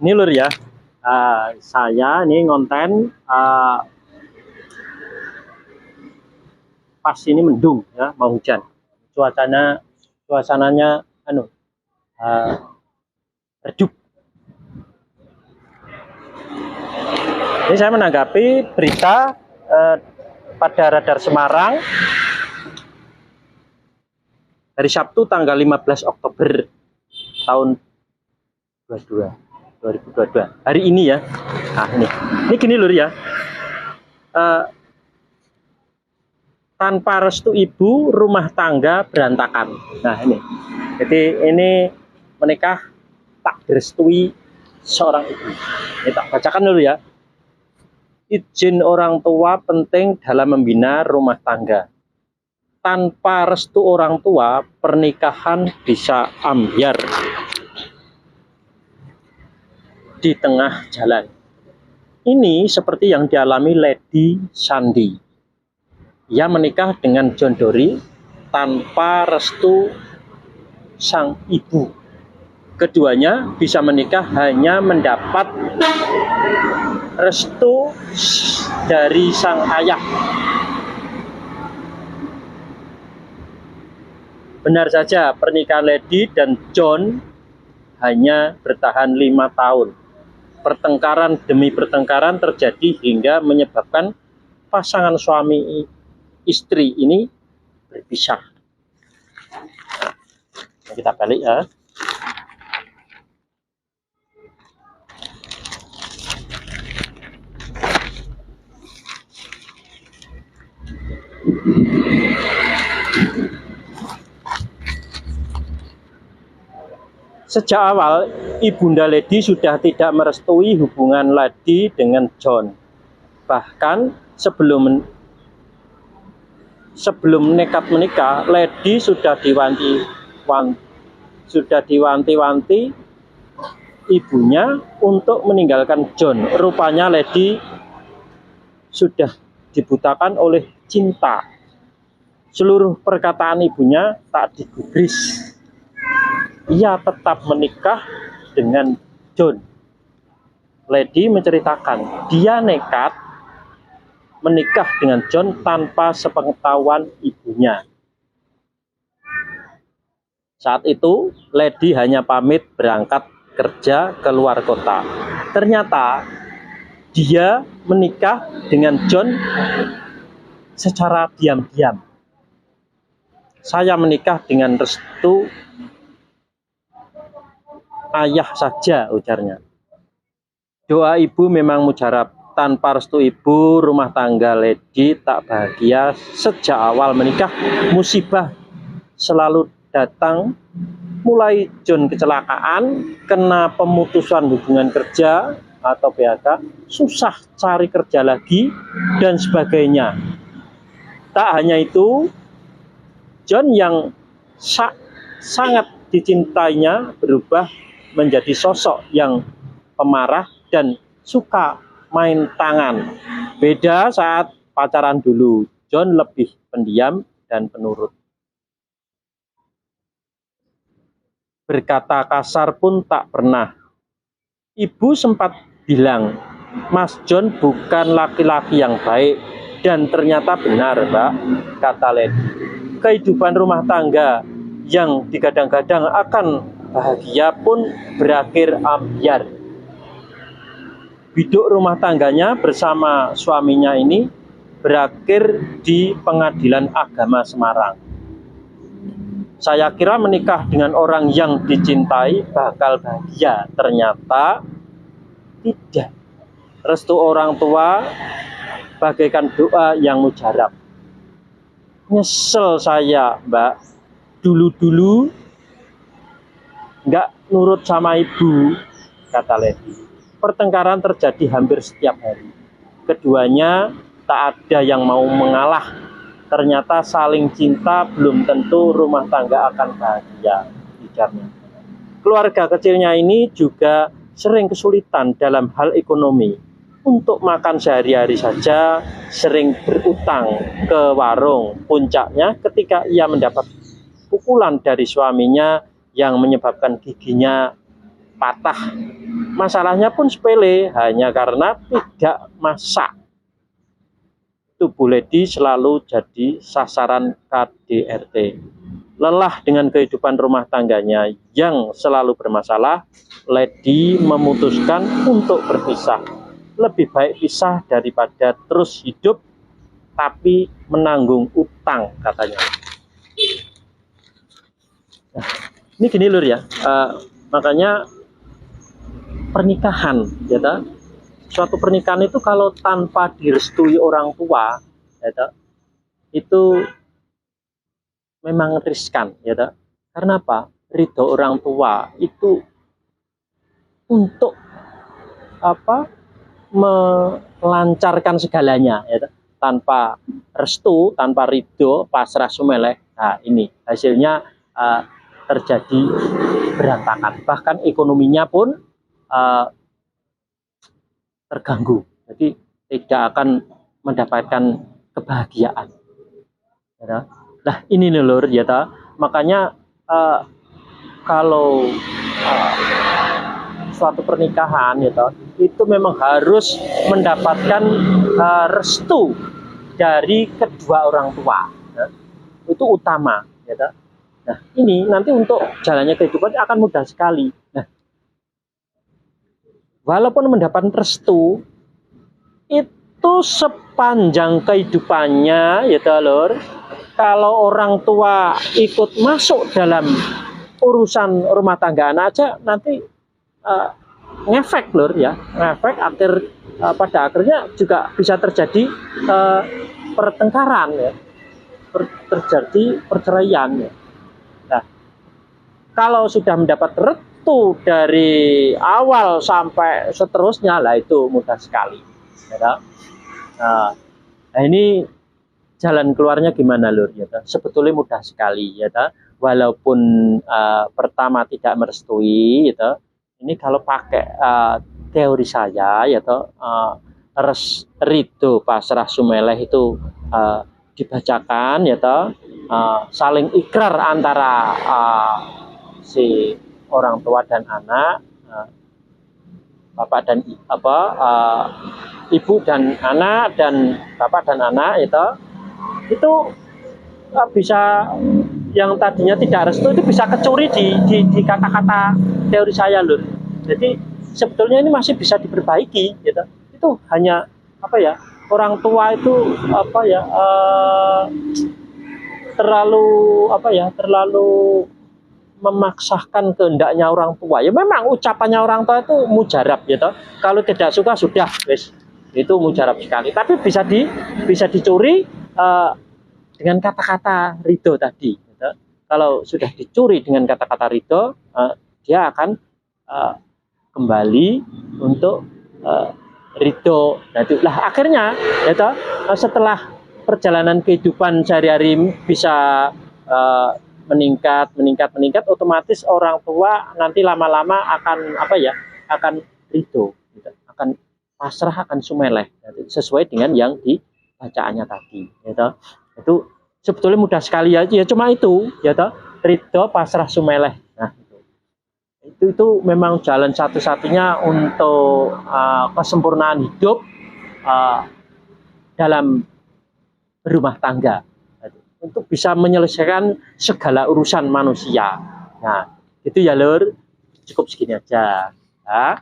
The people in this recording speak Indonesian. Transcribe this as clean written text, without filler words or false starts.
Ini lur ya, saya ini ngonten pas ini mendung ya, mau hujan. Suasananya redup. Ini saya menanggapi berita pada Radar Semarang hari Sabtu tanggal 15 Oktober tahun 2022 hari ini ya. Nah ini gini lur ya, tanpa restu ibu rumah tangga berantakan. Nah jadi ini menikah tak direstui seorang ibu. Ini tak bacakan dulu ya. Izin orang tua penting dalam membina rumah tangga. Tanpa restu orang tua, pernikahan bisa ambyar di tengah jalan. Ini seperti yang dialami Lady Sandi. Ia menikah dengan John Dory tanpa restu sang ibu. Keduanya bisa menikah hanya mendapat restu dari sang ayah. Benar saja pernikahan Lady dan John hanya bertahan 5 tahun. Pertengkaran demi pertengkaran terjadi hingga menyebabkan pasangan suami istri ini berpisah. Nah, kita balik ya. Sejak awal, Ibunda Lady sudah tidak merestui hubungan Lady dengan John. Bahkan sebelum nekat menikah, Lady sudah diwanti-wanti ibunya untuk meninggalkan John. Rupanya Lady sudah dibutakan oleh cinta. Seluruh perkataan ibunya tak digubris. Ia tetap menikah dengan John. Lady menceritakan dia nekat menikah dengan John tanpa sepengetahuan ibunya. Saat itu Lady hanya pamit berangkat kerja ke luar kota. Ternyata dia menikah dengan John secara diam-diam. Saya menikah dengan restu ayah saja, ujarnya. Doa ibu memang mujarab. Tanpa restu ibu, rumah tangga Lady tak bahagia. Sejak awal menikah, musibah selalu datang. Mulai John kecelakaan, kena pemutusan hubungan kerja atau PHK, susah cari kerja lagi, dan sebagainya. Tak hanya itu, John yang sangat dicintainya berubah menjadi sosok yang pemarah dan suka main tangan. Beda saat pacaran dulu, John lebih pendiam dan penurut. Berkata kasar pun tak pernah. Ibu sempat bilang, Mas John bukan laki-laki yang baik. Dan ternyata benar, Mbak, kata Lady. Kehidupan rumah tangga yang digadang-gadang akan bahagia pun berakhir ambyar. Biduk rumah tangganya bersama suaminya ini berakhir di Pengadilan Agama Semarang. Saya kira menikah dengan orang yang dicintai bakal bahagia. Ternyata tidak. Restu orang tua bagaikan doa yang mujarab. Nyesel saya, Mbak. Dulu-dulu nggak nurut sama ibu, kata Lady. Pertengkaran terjadi hampir setiap hari. Keduanya tak ada yang mau mengalah. Ternyata saling cinta belum tentu rumah tangga akan bahagia, ujarnya. Keluarga kecilnya ini juga sering kesulitan dalam hal ekonomi. Untuk makan sehari-hari saja sering berutang ke warung. Puncaknya ketika ia mendapat pukulan dari suaminya yang menyebabkan giginya patah masalahnya pun sepele, hanya karena tidak masak. Itu Bu Ledi selalu jadi sasaran KDRT. Lelah dengan kehidupan rumah tangganya yang selalu bermasalah, Ledi memutuskan untuk berpisah. Lebih baik pisah daripada terus hidup tapi menanggung utang, katanya. Nah, ini gini lur ya, makanya pernikahan, ya ta? Suatu pernikahan itu kalau tanpa direstui orang tua, ya ta? Itu memang riskan, ya ta? Karena apa? Ridho orang tua itu untuk apa? Melancarkan segalanya, ya ta? Tanpa restu, tanpa ridho, pasrah sumeleh. Nah, ini hasilnya terjadi berantakan. Bahkan ekonominya pun terganggu. Jadi tidak akan mendapatkan kebahagiaan. Ya. Nah, ini nih lur, ya ta. Makanya kalau suatu pernikahan, ya ta, itu memang harus mendapatkan restu dari kedua orang tua. Ya. Itu utama, ya ta. Nah, ini nanti untuk jalannya kehidupan akan mudah sekali. Nah, walaupun mendapat restu, itu sepanjang kehidupannya, ya lur, kalau orang tua ikut masuk dalam urusan rumah tangga anak aja, nanti ngefek lur ya, ngefek pada akhirnya juga bisa terjadi pertengkaran ya, terjadi perceraian ya. Nah, kalau sudah mendapat restu dari awal sampai seterusnya lah, itu mudah sekali. Ya, nah, ini jalan keluarnya gimana lur? Ya, sebetulnya mudah sekali. Ya, walaupun pertama tidak merestui, ya, ini kalau pakai teori saya, ya, ridho pasrah sumeleh itu dibacakan, ya, saling ikrar antara si orang tua dan anak, bapak dan ibu dan anak, dan bapak dan anak, itu bisa, yang tadinya tidak restu itu bisa kecuri di kata-kata teori saya lur. Jadi sebetulnya ini masih bisa diperbaiki, gitu. Itu hanya apa ya, orang tua itu apa ya, terlalu memaksakan kehendaknya orang tua. Ya memang ucapannya orang tua itu mujarab, gitu. Kalau tidak suka sudah, wes, itu mujarab sekali. Tapi bisa dicuri dengan kata-kata ridho tadi. Gitu. Kalau sudah dicuri dengan kata-kata ridho, dia akan kembali untuk ridho. Nah, akhirnya, gitu, setelah perjalanan kehidupan sehari-hari bisa meningkat, otomatis orang tua nanti lama-lama akan akan ridho, gitu. Akan pasrah, akan sumeleh, gitu, sesuai dengan yang dibacaannya tadi, gitu. Itu sebetulnya mudah sekali ya, cuma itu, ya, ridho pasrah sumeleh. Nah, itu memang jalan satu-satunya untuk kesempurnaan hidup dalam berumah tangga, untuk bisa menyelesaikan segala urusan manusia. Nah, itu ya lur, cukup segini aja. Ya.